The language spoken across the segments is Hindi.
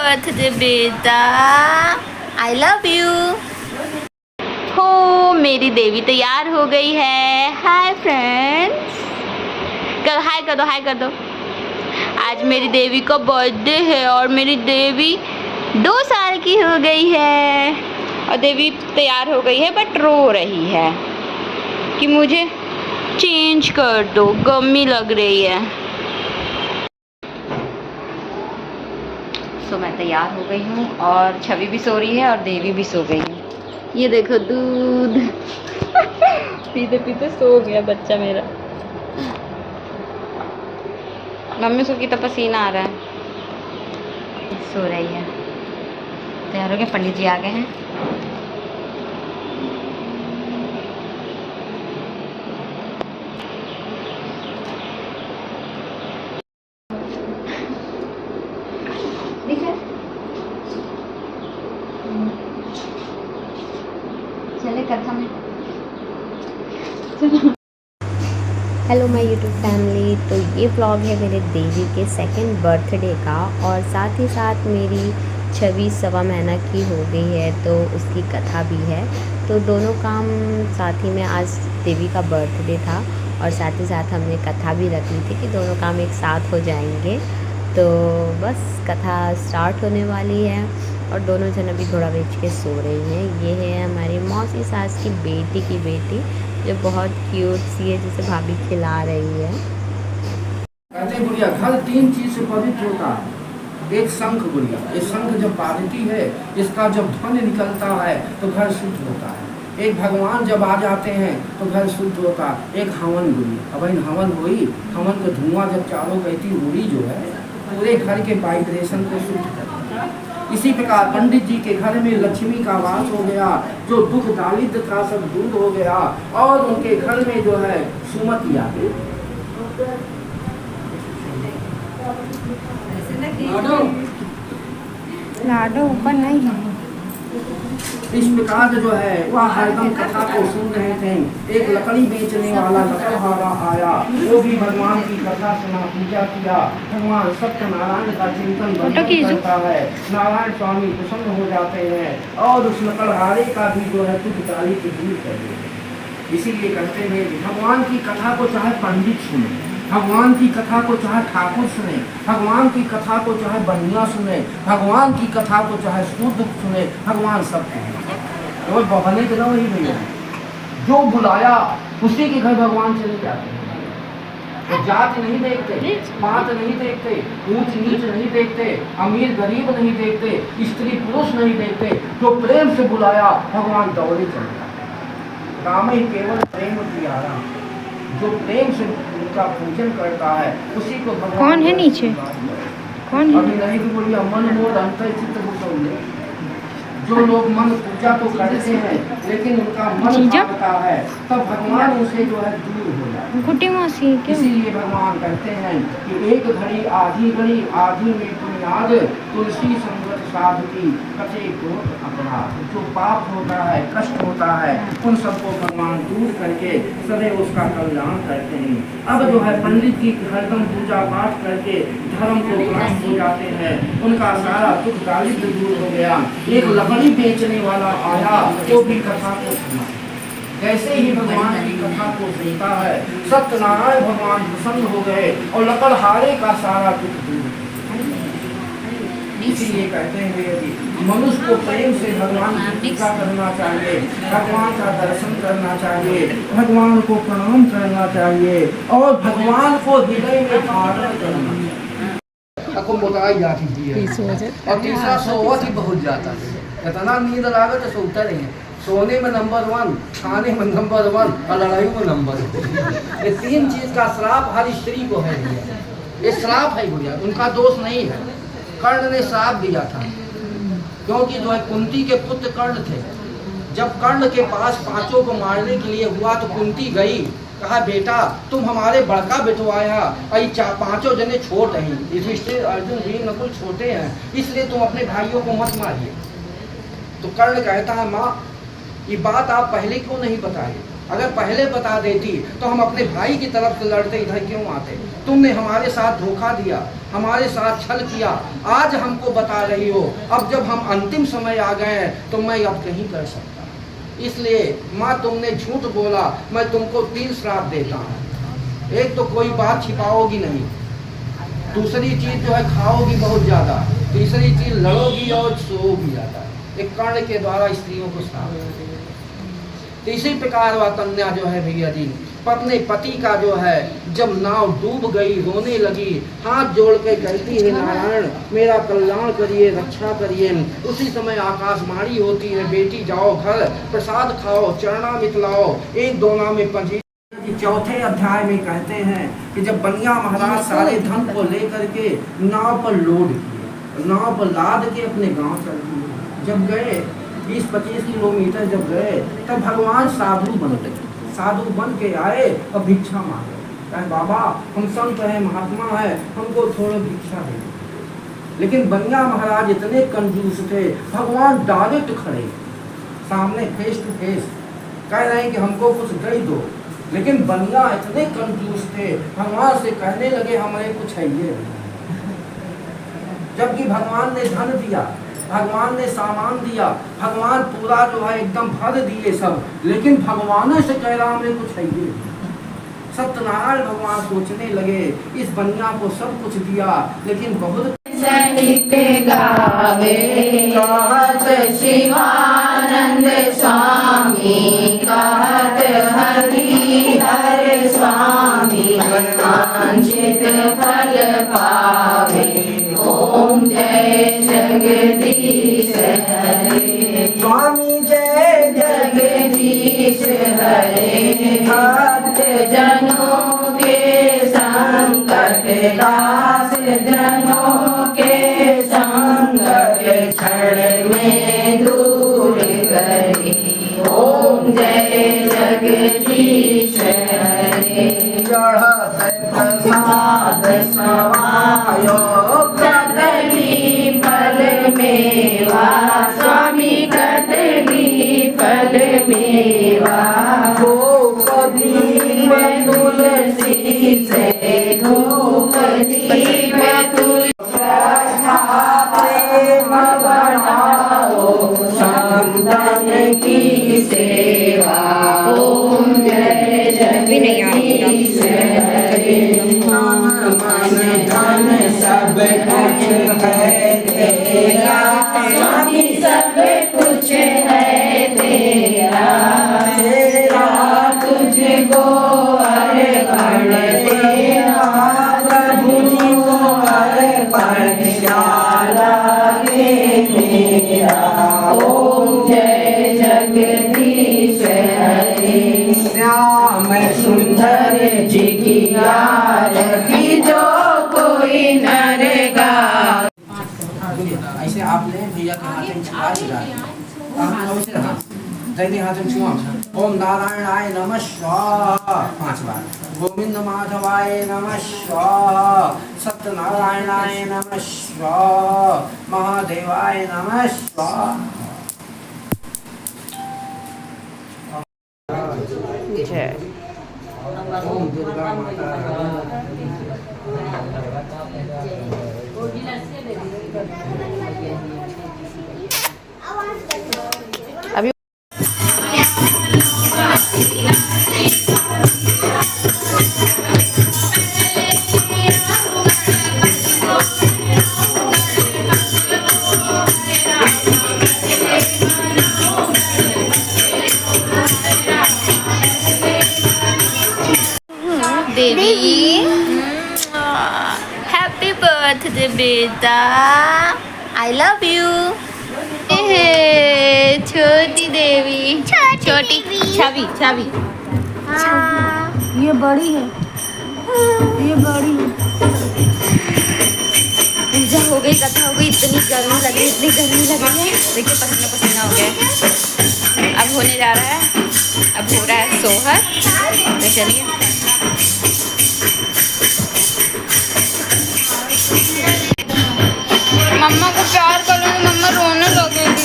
बर्थडे बेटा, आई लव यू। हो मेरी देवी तैयार हो गई है। हाय फ्रेंड्स, कर हाय कर दो, हाय कर दो। आज मेरी देवी का बर्थडे है और मेरी देवी 2 साल की हो गई है। और देवी तैयार हो गई है बट रो रही है कि मुझे चेंज कर दो, गर्मी लग रही है। सो मैं तैयार हो गई हूँ और छवि भी सो रही है और देवी भी सो गई है। ये देखो दूध पीते पीते सो गया बच्चा मेरा। मम्मी उसको कितना पसीना आ रहा है। सो रही है। तैयार हो गए, पंडित जी आ गए हैं। चले कथा में। Hello my YouTube family. तो ये व्लॉग है मेरे देवी के 2nd बर्थडे का और साथ ही साथ मेरी छवि 1.25 महीना की हो गई है तो उसकी कथा भी है। तो दोनों काम साथ ही में, आज देवी का बर्थडे था और साथ ही साथ हमने कथा भी रखी थी कि दोनों काम एक साथ हो जाएंगे। तो बस कथा स्टार्ट होने वाली है और दोनों जन अभी थोड़ा बेच के सो रही हैं। ये है हमारी मौसी सास की बेटी जो बहुत क्यूट सी है, जिसे भाभी खिला रही है। कहते गुड़िया घर 3 चीज से पवित्र होता है। एक शंख गुड़िया, ये शंख जब बाजती है, इसका जब ध्वनि निकलता है तो घर शुद्ध होता है। एक भगवान जब आ जाते हैं तो घर शुद्ध होता है। एक हवन गुड़िया, अब हवन हुई, हवन का धुआं जब चारों बहती हुई जो है पूरे घर के वाइब्रेशन को शुद्ध करता है। इसी प्रकार पंडित जी के घर में लक्ष्मी का वास हो गया, जो दुख दारिद्र था सब दूर हो गया और उनके घर में जो है सुमति आ गई। लाडो ऊपर नहीं है। इस प्रकार जो है वह हरदम कथा को सुन रहे थे। एक लकड़ी बेचने वाला लकड़हारा आया, वो भी भगवान की कथा सुना, पूजा किया। भगवान सत्यनारायण का चिंतन करता है, नारायण स्वामी प्रसन्न हो जाते हैं और उस लकड़हारे का भी जो है दुख दारिद्र दूर कर देते। इसीलिए कहते हैं भगवान की कथा को चाहे पंडित सुने, भगवान की कथा को चाहे ठाकुर सुने, भगवान की कथा को चाहे बनिया सुने, भगवान की कथा को चाहे शुद्ध सुने, भगवान सब और बहाने के ना वही भैया जो बुलाया उसी के घर भगवान चले जाते हैं। तो जात नहीं देखते, पात नहीं देखते, ऊंच नीच नहीं देखते, अमीर गरीब नहीं देखते, स्त्री पुरुष नहीं देखते। जो प्रेम से बुलाया भगवान दौड़े चले जाते। राम ही केवल प्रेम प्यारा, जो प्रेम से उनका पूजन करता है उसी को भगवान। कौन है नीचे? कौन है? अभी नहीं कि बोलिए मन मोद अंतर चित्त बुझाऊंगे। जो लोग मन पूजा तो करते हैं लेकिन उनका मन भागता है, तब भगवान उनसे जो है दूर हो जाते हैं। इसीलिए भगवान कहते हैं कि एक घड़ी आधी घड़ी आधी में तुम याद, तुलसी संगत साधु की कटे को अपराध। जो पाप होता है, कष्ट होता है, उन सबको भगवान दूर करके सदैव उसका कल्याण करते हैं। अब जो है पंडित जी हरदम पूजा पाठ करके धर्म को प्राप्त हो जाते हैं, उनका सारा दुख दारिद्र दूर हो गया। एक लकड़ी बेचने वाला आया, वो भी कथा को सुना। जैसे ही भगवान की कथा को सुनता है, सत्यनारायण भगवान प्रसन्न हो गए और लकड़हारे का सारा दुख दूर। इसीलिए कहते हैं मनुष्य को प्रेम से भगवान की पूजा करना चाहिए, भगवान का दर्शन करना चाहिए, भगवान को प्रणाम करना चाहिए और भगवान को हृदय में धारण करना चाहिए। आपको बताई जाती है और तीसरा सोवत ही बहुत जाता है। इतना नींद लागत तो सोता नहीं है। सोने में नंबर 1, खाने में नंबर 1 और लड़ाई में नंबर 2। ये 3 चीज का श्राप हर स्त्री को है। ये श्राप है गुड़िया, उनका दोष नहीं है। कर्ण ने श्राप दिया था क्योंकि जो है कुंती के पुत्र कर्ण थे। जब कर्ण के पास 5 को मारने के लिए हुआ तो कुंती गई, कहा बेटा तुम हमारे बड़का बेटवाया और 5 जने छोटे हैं, युधिष्ठिर अर्जुन वीर नकुल छोटे हैं, इसलिए तुम अपने भाइयों को मत मारिए। तो कर्ण कहता है माँ ये बात आप पहले क्यों नहीं बताए? अगर पहले बता देती तो हम अपने भाई की तरफ से लड़ते, इधर क्यों आते? तुमने हमारे साथ धोखा दिया, हमारे साथ छल किया, आज हमको बता रही हो। अब जब हम अंतिम समय आ गए हैं तो मैं अब नहीं कर सकता, इसलिए माँ तुमने झूठ बोला, मैं तुमको 3 श्राप देता हूँ। एक तो कोई बात छिपाओगी नहीं, दूसरी चीज जो है खाओगी बहुत ज़्यादा, तीसरी चीज लड़ोगी और सोओगी ज़्यादा। एक कर्ण के द्वारा स्त्रियों को श्राप। तो इसी प्रकार वह कन्या जो है भैया जी अपने पति का जो है जब नाव डूब गई रोने लगी, हाथ जोड़ के कहती है नारायण मेरा कल्याण करिए, रक्षा करिए। उसी समय आकाशवाणी होती है, बेटी जाओ घर, प्रसाद खाओ, चरणामृत लाओ, एक दोना में पंजी। चौथे अध्याय में कहते हैं कि जब बनिया महाराज सारे धन को लेकर के नाव पर लोड किए, नाव पर लाद के अपने गांव चल दिए। जब गए 20-25 किलोमीटर जब गए तब भगवान साधु बन गए। साधु बन के आए और भिक्षा मांगे, कहे बाबा हम संत हैं, महात्मा है, हमको थोड़ा भिक्षा दे। लेकिन बनिया महाराज इतने कंजूस थे, भगवान डायरेक्ट खड़े सामने फेस टू फेस कह रहे हैं कि हमको कुछ दे दो। लेकिन बनिया इतने कंजूस थे, भगवान से कहने लगे हमें कुछ चाहिए। जबकि भगवान ने धन दिया, भगवान ने सामान दिया, भगवान पूरा जो है एकदम भर दिए सब, लेकिन भगवान से कह रहा हमें कुछ चाहिए। सत्यनारायण भगवान सोचने लगे इस बनिया को सब कुछ दिया, लेकिन बहुत गावे कहत शिवानंद स्वामी, कहत हरिहर स्वामी, वांछित फल पावे। ओम जय जगदीश हरे, स्वामी जय जगदीश हरे। भक्त जनों के संकट, दास जनों के संकट क्षण में दूर करे। ओम जय जगदीश हरे। चढ़त प्रसाद समायो, कदली फल मेवा, स्वामी कदली फल मेवा। धूप दीप तुलसी से, धूप दीप तुलसी प्रेम बढ़ाओ, संतन की सेवा। ओम जय जगदीश हरे। मन धन सब कुछ है तेरा, स्वामी सब कुछ है तेरा। तेरा तुझको अर्पण तेरा, तुझको अर्पण लागे मेरा। ओम जय जगदीश हरे। श्याम सुंदर जी की आरती जो कोई नर गा। ऐसे आप ले भैया के हाथ में छुआ दिया, ऐसे रहा दैनिक हाथ में छुआ। ओम नारायणाय नमः स्वाहा 5 बार, गोविंद माधवाय नमः स्वाहा, सत्यनारायणाय नमः स्वाहा, महादेवाय नमः स्वाहा। ओम दुर्गा माता अभी देवी हैप्पी बर्थडे बेटा, आई लव यू। छोटी देवी, छोटी छवि छवि। ये बड़ी है, ये बड़ी है। पूजा हो गई, कथा हो गई, इतनी गर्मी लगी, इतनी गर्मी लगी है। देखिए पसीना पसीना हो गया है। अब होने जा रहा है, अब हो रहा है सोहर। तो चलिए मम्मा को प्यार करो, मम्मा रोने लगेगी।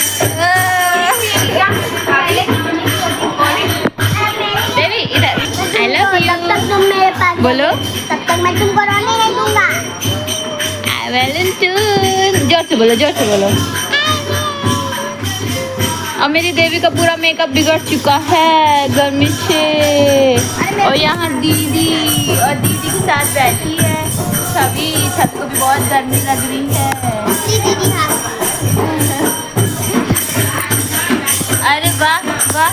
देवी इधर, आई लव यू तब तक तुम मेरे पास बोलो। तब तक मैं तुमको सून। जोर से बोलो, जोर से बोलो। और मेरी देवी का पूरा मेकअप बिगड़ चुका है गर्मी से। और यहाँ दीदी और दीदी के साथ बैठी है सभी। छत को भी बहुत गर्मी लग रही है। अरे वाह वाह,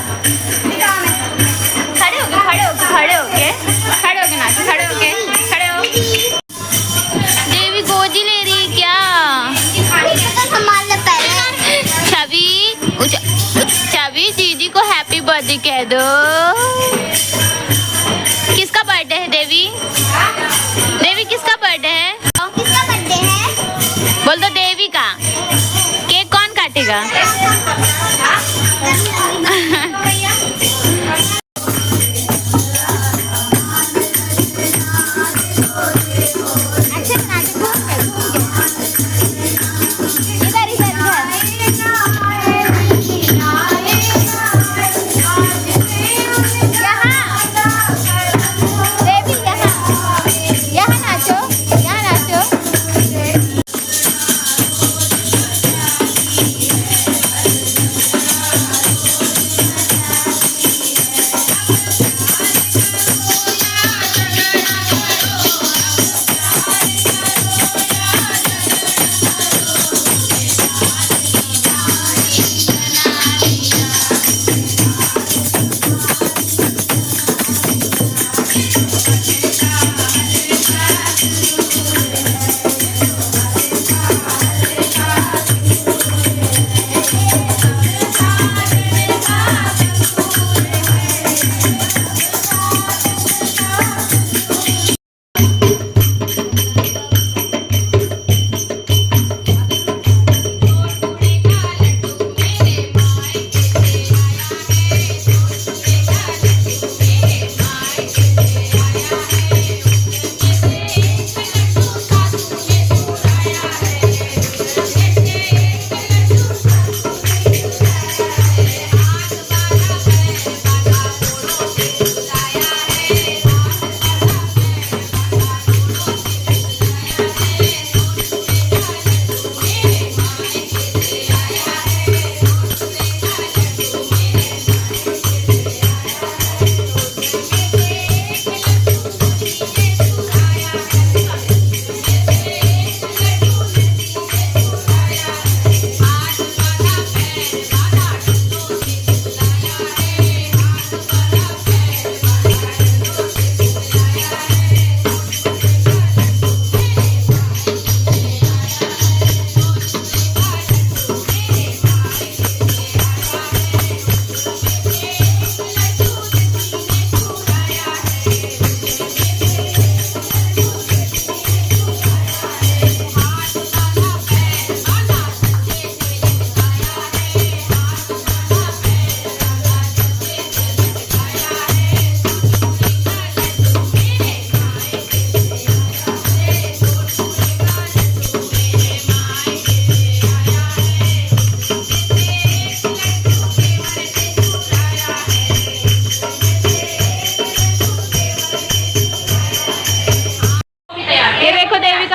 खड़े होके खड़े होके खड़े होके खड़े होके नाचो, खड़े होके खड़े हो। देवी गोजी ले रही है क्या? छवि छवि दीदी को हैप्पी बर्थडे कह दो। किसका बर्थडे है देवी? देवी किसका बर्थडे है? किसका बर्थडे है? बोल दो देवी का। केक कौन काटेगा?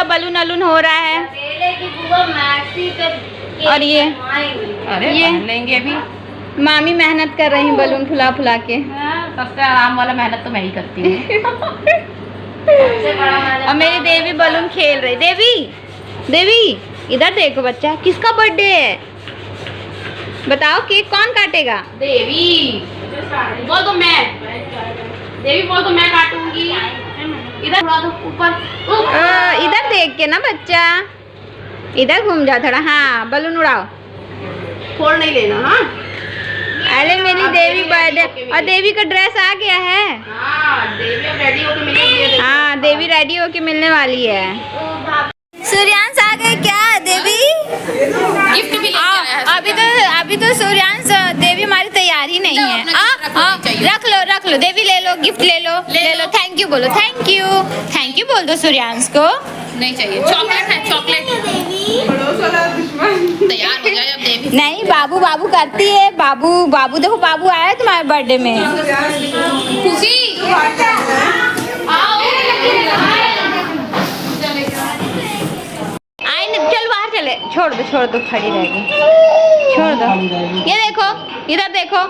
बलून अलून हो रहा है। और ये अरे ये लेंगे अभी। मामी मेहनत कर रही हैं बलून फुला फुला के। सबसे आराम वाला मेहनत तो मैं ही करती हूँ। और मेरी देवी बलून खेल रही। देवी देवी इधर देखो बच्चा, किसका बर्थडे है बताओ? केक कौन काटेगा? देवी बोल दो मैं, देवी बोल दो मैं काटूंगी। इधर उड़ा दो ऊपर। इधर देख के ना बच्चा, इधर घूम जाओ थोड़ा। हाँ बलून उड़ाओ, फोड़ नहीं लेना। हाँ अरे मेरी देवी बर्थडे, और देवी का ड्रेस आ गया है। हाँ देवी अब रेडी होके मिलेगी। हाँ देवी रेडी होके मिलने वाली है। सूर्यांश आ गए क्या? देवी गिफ्ट भी लेके आया है। अभी तो सूर्यांश देवी हमारी तैयारी नहीं है। रख लो देवी, ले लो गिफ्ट, ले लो। थैंक यू बोलो, थैंक यू बोल दो सूर्यांश को। नहीं चाहिए, चॉकलेट है चॉकलेट। तैयार हो जाए अब देवी। नहीं बाबू करती है। बाबू देखो, बाबू आया है तुम्हारे बर्थडे में। खुशी आओ। आए ना चल बाहर चले, छोड़ दो खड़ी रहेगी, छोड़ दो। ये देखो, इधर देखो,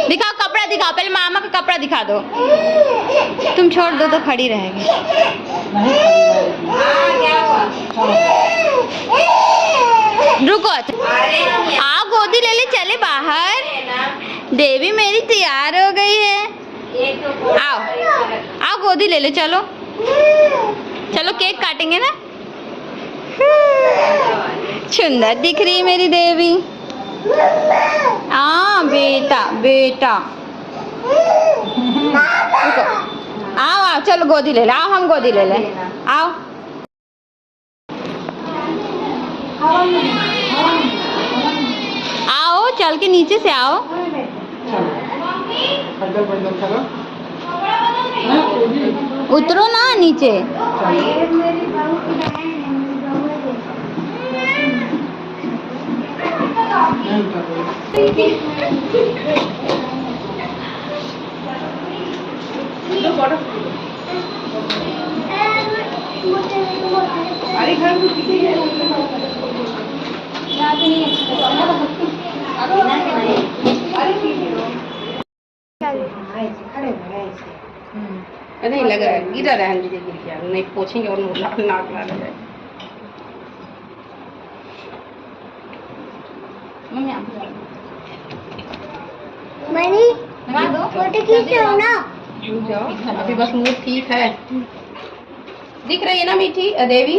दिखाओ कपड़ा दिखाओ, पहले मामा का कपड़ा दिखा दो। तुम छोड़ दो तो खड़ी रहेगी। रुको, आओ गोदी ले ले, चले बाहर। देवी मेरी तैयार हो गई है, आओ गोदी ले ले, चलो चलो केक काटेंगे ना। सुंदर दिख रही है मेरी देवी। बेटा रुको, आओ चलो गोदी ले ले, आओ हम गोदी ले ले, आओ चल के नीचे से आओ। उतरो ना नीचे। नहीं लग रहा है, इधर रहने दीजिए, गिर गया नहीं, पोछेंगे और नाक लग जाए। फोटो खींचो ना। जाओ, अभी बस मूड ठीक है। दिख रही है ना मीठी देवी?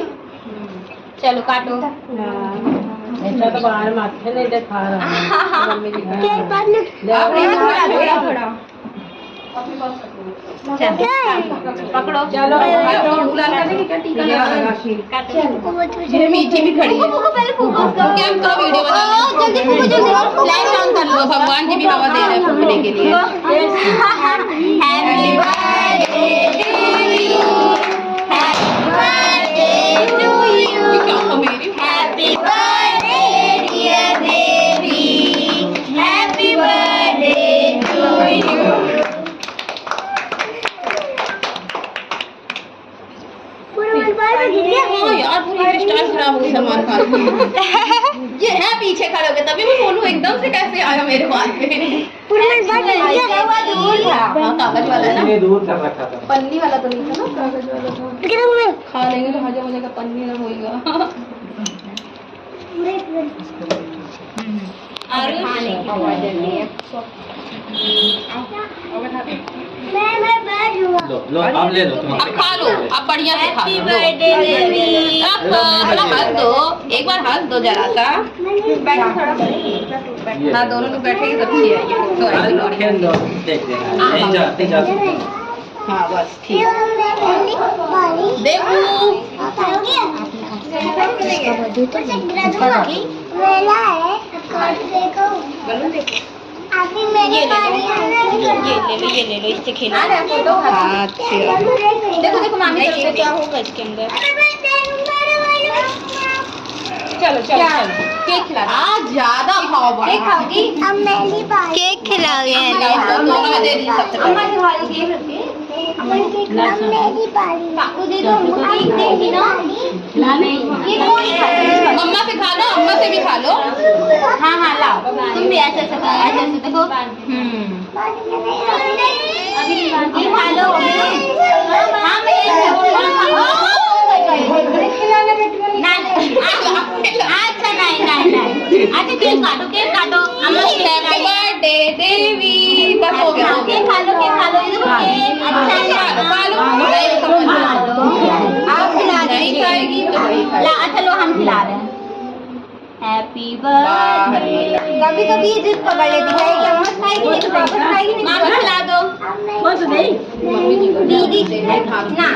चलो काटो। ऐसा तो बाहर माथे नहीं दिखा रहा। थोड़ा पकड़ो, चलो मीठी भी खड़ी है। क्या हम तो वीडियो बना जल्दी फ्लैश ऑन कर लो। भगवान जी भी हवा दे रहे हैं फूकने के लिए। Happy birthday to you, happy birthday dear Devi, happy birthday to you. यार पूरी स्टाइल खराब हो गई सलमान खान की। ये है पीछे खड़े हो गए, तभी मैं बोलूं एकदम से कैसे आया मेरे पास में। हाँ, कागज वाला है ना, दूर कर रखा था। पन्नी वाला तो नहीं था ना, कागज वाला था। खा लेंगे तो हजम हो जाएगा, पन्नी ना होएगा। लो अब ले लो तुम। अब खा लो, अब बढ़िया से खा लो। हंस दो, एक बार हंस दो जरा सा। हाँ, दोनों लोग बैठे तो अच्छी आएगी। हाँ बस ठीक। देखो ये ले लो, इससे खेलो। देखो मामी क्या होगा इसके अंदर। चलो केक खिला। आज ज्यादा भाव बढ़ा। केक खाओगी? केक खिलाओगे? काकू दे दो, केक देगी ना। मम्मा से खा लो, अम्मा से भी खा लो। हाँ लाओ, तुम भी ऐसे देखो। अभी खा लो। हाँ अच्छा नहीं अच्छा केक काटो। हैप्पी बर्थडे देवी। बस हो गया। केक खा लो। आप खिला नहीं खाएगी तो वही खाएगी। अच्छा लो, हम खिला रहे हैं। Happy birthday. कभी ये जिद पकड़ लेती है कि अम्मा खाएगी नहीं तो पापा खाएगी नहीं। मामा खिला दो। बस नहीं, मम्मी जी को दीदी ना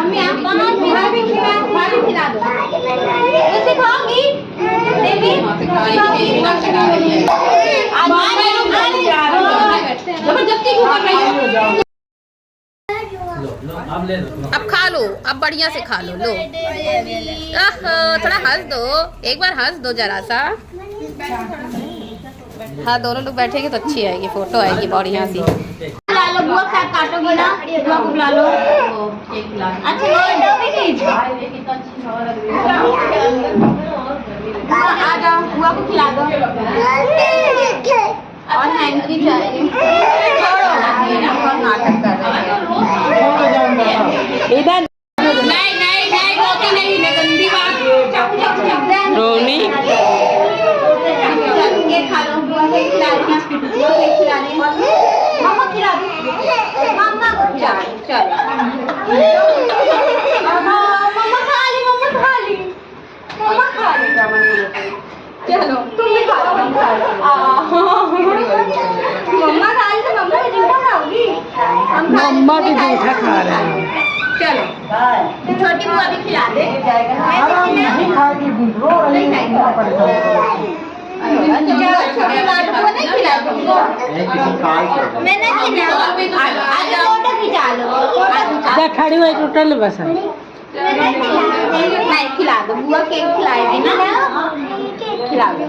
मम्मी आप खिला दो। उसे खाओगी देवी? जबरदस्ती क्यों कर रही हो? अब ले लो। अब खा लो, अब बढ़िया से खा लो। लो थोड़ा हंस दो, एक बार हंस दो जरा सा। हाँ, दोनों लोग बैठेंगे तो अच्छी आएगी, फोटो आएगी बढ़िया सी। बुला लो, बुआ साथ काटोगी ना, बुआ को बुला लो। अच्छा जाओ, बुआ को खिला दो। और हैंकी चाहिए। छोड़ो ना, ये ना बहुत नाटक कर रहे हैं। इधर नहीं नहीं नहीं रोटी नहीं है, गंदी बात। रोनी केक खा लो, बुआ केक खिला रही है, बुआ केक खिला रही है। मम्मा खिला दो, मम्मा को चलो चलो। मम्मा खा ली, मम्मा खा ली, मम्मा खा ली। चलो तुम भी खा लो, मम्मा खा ली तो मम्मा भी जूठा खाओगी। मम्मा भी जूठा खा रहे हैं। चलो छोटी बुआ भी खिला दे। नहीं खाएगी रो रही है छोटी लाडू को नहीं खिला तुमको? मैं नहीं खिला। आज फोटो खिंचा लो, जा खड़ी हुई टोटल बस नहीं खिला दो। बुआ केक खिलाएगी ना, खिला दो।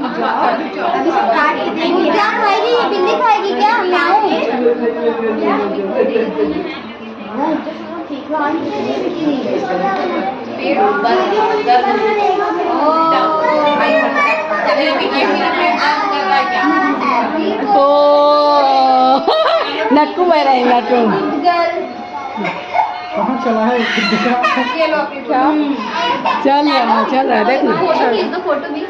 अभी सब काट के देंगे। क्या खाएगी? बिल्ली खाएगी क्या? म्याऊं। ओ नक्कू बह रहे नक्कू कहाँ चला है चल रहा है देख ना फोटो भी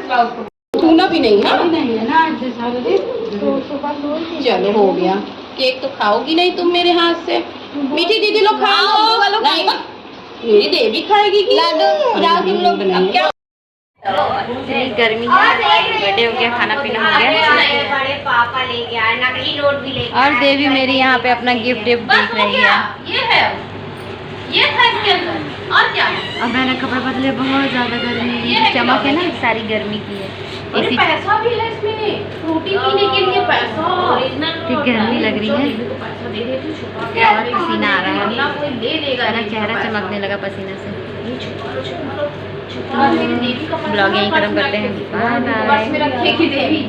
तूना भी नहीं है चलो हो गया। केक तो खाओगी नहीं तुम मेरे हाथ से। मीठी दीदी लोग खा लो। नहीं मेरी देवी खाएगी कि लाडू खिलाओ तुम लोग। अब क्या इतनी गर्मी है, बर्थडे हो गया, खाना पीना हो गया बड़े पापा ले गया, नकली नोट भी ले और देवी मेरी यहाँ पे अपना गिफ्ट देख रही है। ये था इसके अंदर और क्या है? और मैंने कपड़े बदले, बहुत ज़्यादा गर्मी है, चमक है ना, सारी गर्मी की है। अरे इसी पैसा भी है इसमें, फ्रूटी पीने के लिए पैसा। इतनी गर्मी लग रही है, पैसा दे देती हूँ, छुपा के। बहुत पसीना आ रहा है। वरना कोई ले लेगा मेरा नहीं। चेहरा चमकने लगा पसीने से। छुपा लो, छुपा लो, छुपा लो। मेरी देवी का पैसा ब्लॉग यहीं खत्म करते हैं। Bye bye. बस में रखेगी देवी।